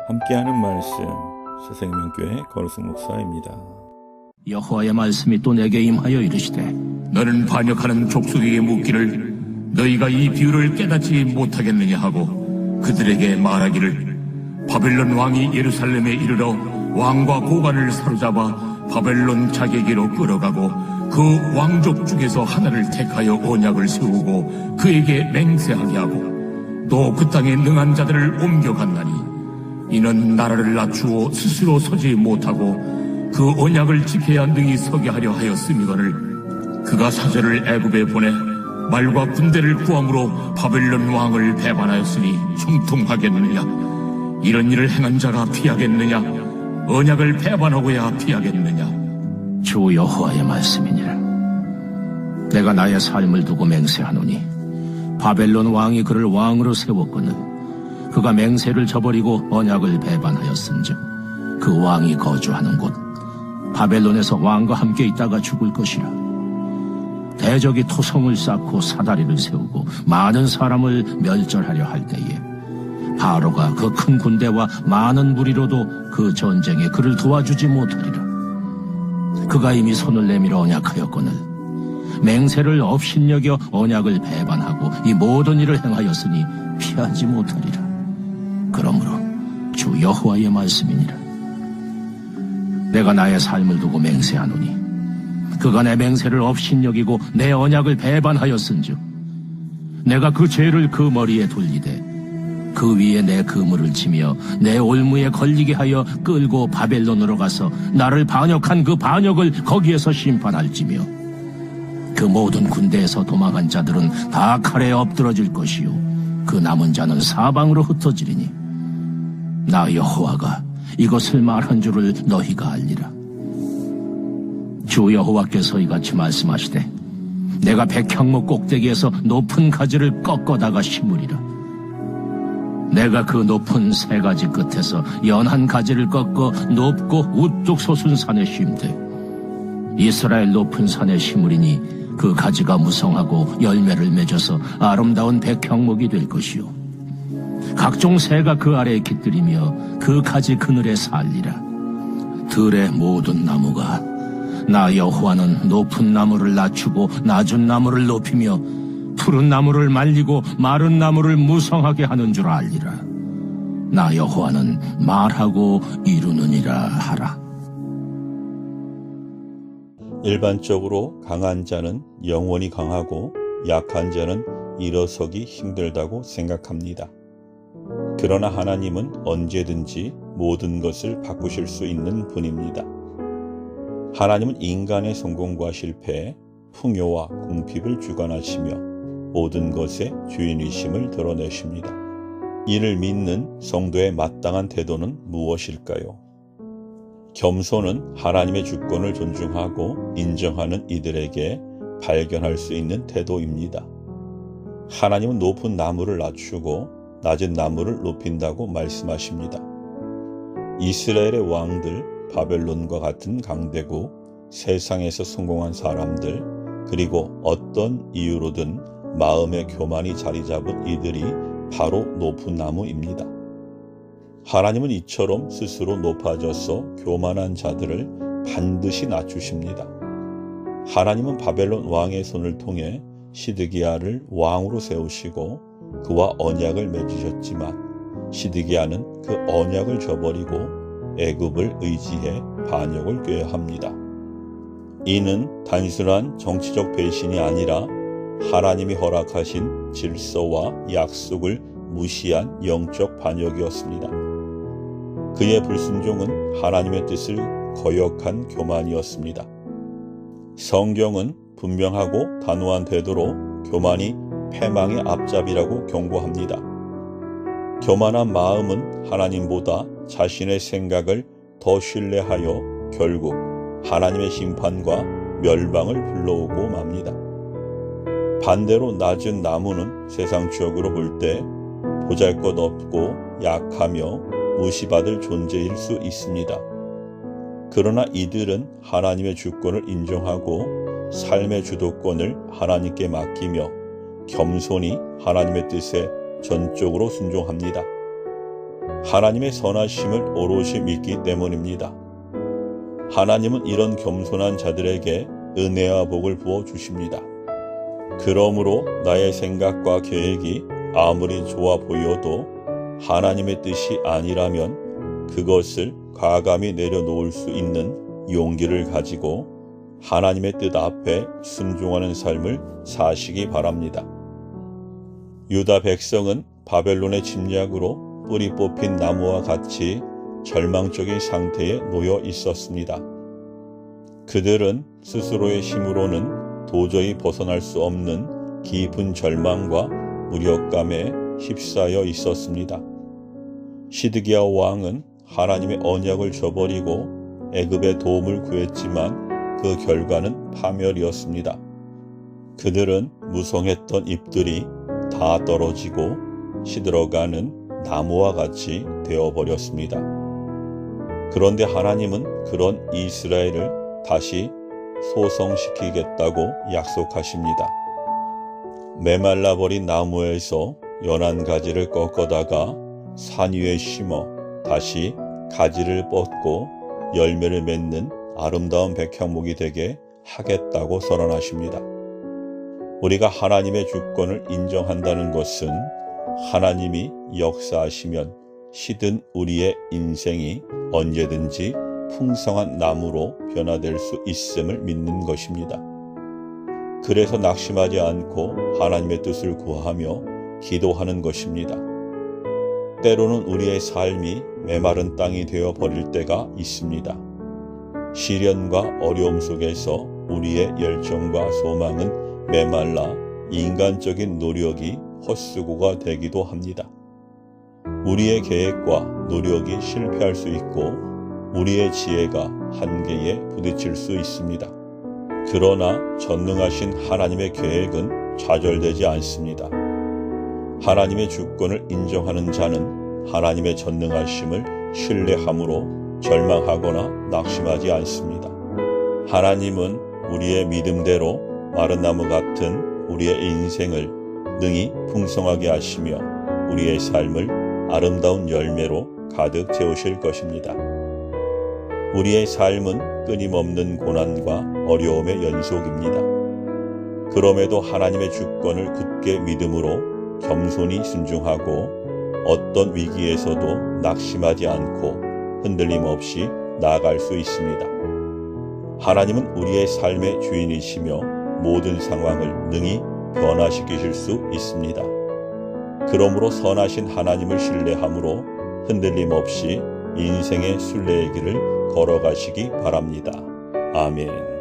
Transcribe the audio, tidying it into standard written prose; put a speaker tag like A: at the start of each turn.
A: 함께하는 말씀 새생명교회 거룩성 목사입니다.
B: 여호와의 말씀이 또 내게 임하여 이르시되
C: 너는 반역하는 족속에게 묻기를 너희가 이 비유를 깨닫지 못하겠느냐 하고 그들에게 말하기를 바벨론 왕이 예루살렘에 이르러 왕과 고관을 사로잡아 바벨론 자객에로 끌어가고 그 왕족 중에서 하나를 택하여 언약을 세우고 그에게 맹세하게 하고 또 그 땅에 능한 자들을 옮겨갔나니 이는 나라를 낮추어 스스로 서지 못하고 그 언약을 지켜야 능히 서게 하려 하였음이거늘 그가 사절을 애굽에 보내 말과 군대를 구함으로 바벨론 왕을 배반하였으니 형통하겠느냐? 이런 일을 행한 자가 피하겠느냐? 언약을 배반하고야 피하겠느냐?
B: 주 여호와의 말씀이니라. 내가 나의 삶을 두고 맹세하노니 바벨론 왕이 그를 왕으로 세웠거늘 그가 맹세를 저버리고 언약을 배반하였은즉 그 왕이 거주하는 곳 바벨론에서 왕과 함께 있다가 죽을 것이라. 대적이 토성을 쌓고 사다리를 세우고 많은 사람을 멸절하려 할 때에 바로가 그 큰 군대와 많은 무리로도 그 전쟁에 그를 도와주지 못하리라. 그가 이미 손을 내밀어 언약하였거늘 맹세를 업신여겨 언약을 배반하고 이 모든 일을 행하였으니 피하지 못하리라. 그러므로 주 여호와의 말씀이니라. 내가 나의 삶을 두고 맹세하노니 그가 내 맹세를 업신여기고 내 언약을 배반하였은즉 내가 그 죄를 그 머리에 돌리되 그 위에 내 그물을 치며 내 올무에 걸리게 하여 끌고 바벨론으로 가서 나를 반역한 그 반역을 거기에서 심판할지며 그 모든 군대에서 도망한 자들은 다 칼에 엎드러질 것이요 그 남은 자는 사방으로 흩어지리니 나 여호와가 이것을 말한 줄을 너희가 알리라. 주 여호와께서 이같이 말씀하시되 내가 백향목 꼭대기에서 높은 가지를 꺾어다가 심으리라. 내가 그 높은 세 가지 끝에서 연한 가지를 꺾어 높고 우뚝 솟은 산에 심되 이스라엘 높은 산에 심으리니 그 가지가 무성하고 열매를 맺어서 아름다운 백향목이 될 것이요 각종 새가 그 아래에 깃들이며 그 가지 그늘에 살리라. 들의 모든 나무가 나 여호와는 높은 나무를 낮추고 낮은 나무를 높이며 푸른 나무를 말리고 마른 나무를 무성하게 하는 줄 알리라. 나 여호와는 말하고 이루느니라 하라.
A: 일반적으로 강한 자는 영원히 강하고 약한 자는 일어서기 힘들다고 생각합니다. 그러나 하나님은 언제든지 모든 것을 바꾸실 수 있는 분입니다. 하나님은 인간의 성공과 실패에 풍요와 궁핍을 주관하시며 모든 것의 주인이심을 드러내십니다. 이를 믿는 성도의 마땅한 태도는 무엇일까요? 겸손은 하나님의 주권을 존중하고 인정하는 이들에게 발견할 수 있는 태도입니다. 하나님은 높은 나무를 낮추고 낮은 나무를 높인다고 말씀하십니다. 이스라엘의 왕들, 바벨론과 같은 강대국, 세상에서 성공한 사람들, 그리고 어떤 이유로든 마음의 교만이 자리 잡은 이들이 바로 높은 나무입니다. 하나님은 이처럼 스스로 높아져서 교만한 자들을 반드시 낮추십니다. 하나님은 바벨론 왕의 손을 통해 시드기야를 왕으로 세우시고 그와 언약을 맺으셨지만 시드기야는 그 언약을 저버리고 애굽을 의지해 반역을 꾀합니다. 이는 단순한 정치적 배신이 아니라 하나님이 허락하신 질서와 약속을 무시한 영적 반역이었습니다. 그의 불순종은 하나님의 뜻을 거역한 교만이었습니다. 성경은 분명하고 단호한 태도로 교만이 패망의 앞잡이라고 경고합니다. 교만한 마음은 하나님보다 자신의 생각을 더 신뢰하여 결국 하나님의 심판과 멸망을 불러오고 맙니다. 반대로 낮은 나무는 세상적으로 볼 때 보잘것없고 약하며 무시받을 존재일 수 있습니다. 그러나 이들은 하나님의 주권을 인정하고 삶의 주도권을 하나님께 맡기며 겸손히 하나님의 뜻에 전적으로 순종합니다. 하나님의 선하심을 오롯이 믿기 때문입니다. 하나님은 이런 겸손한 자들에게 은혜와 복을 부어주십니다. 그러므로 나의 생각과 계획이 아무리 좋아 보여도 하나님의 뜻이 아니라면 그것을 과감히 내려놓을 수 있는 용기를 가지고 하나님의 뜻 앞에 순종하는 삶을 사시기 바랍니다. 유다 백성은 바벨론의 침략으로 뿌리 뽑힌 나무와 같이 절망적인 상태에 놓여 있었습니다. 그들은 스스로의 힘으로는 도저히 벗어날 수 없는 깊은 절망과 무력감에 휩싸여 있었습니다. 시드기야 왕은 하나님의 언약을 저버리고 애굽의 도움을 구했지만 그 결과는 파멸이었습니다. 그들은 무성했던 잎들이 다 떨어지고 시들어가는 나무와 같이 되어버렸습니다. 그런데 하나님은 그런 이스라엘을 다시 소성시키겠다고 약속하십니다. 메말라버린 나무에서 연한 가지를 꺾어다가 산 위에 심어 다시 가지를 뻗고 열매를 맺는 아름다운 백향목이 되게 하겠다고 선언하십니다. 우리가 하나님의 주권을 인정한다는 것은 하나님이 역사하시면 시든 우리의 인생이 언제든지 풍성한 나무로 변화될 수 있음을 믿는 것입니다. 그래서 낙심하지 않고 하나님의 뜻을 구하며 기도하는 것입니다. 때로는 우리의 삶이 메마른 땅이 되어 버릴 때가 있습니다. 시련과 어려움 속에서 우리의 열정과 소망은 메말라 인간적인 노력이 헛수고가 되기도 합니다. 우리의 계획과 노력이 실패할 수 있고 우리의 지혜가 한계에 부딪힐 수 있습니다. 그러나 전능하신 하나님의 계획은 좌절되지 않습니다. 하나님의 주권을 인정하는 자는 하나님의 전능하심을 신뢰함으로 절망하거나 낙심하지 않습니다. 하나님은 우리의 믿음대로 마른 나무 같은 우리의 인생을 능히 풍성하게 하시며 우리의 삶을 아름다운 열매로 가득 채우실 것입니다. 우리의 삶은 끊임없는 고난과 어려움의 연속입니다. 그럼에도 하나님의 주권을 굳게 믿음으로 겸손히 순종하고 어떤 위기에서도 낙심하지 않고 흔들림 없이 나아갈 수 있습니다. 하나님은 우리의 삶의 주인이시며 모든 상황을 능히 변화시키실 수 있습니다. 그러므로 선하신 하나님을 신뢰함으로 흔들림 없이 인생의 순례의 길을 걸어가시기 바랍니다. 아멘.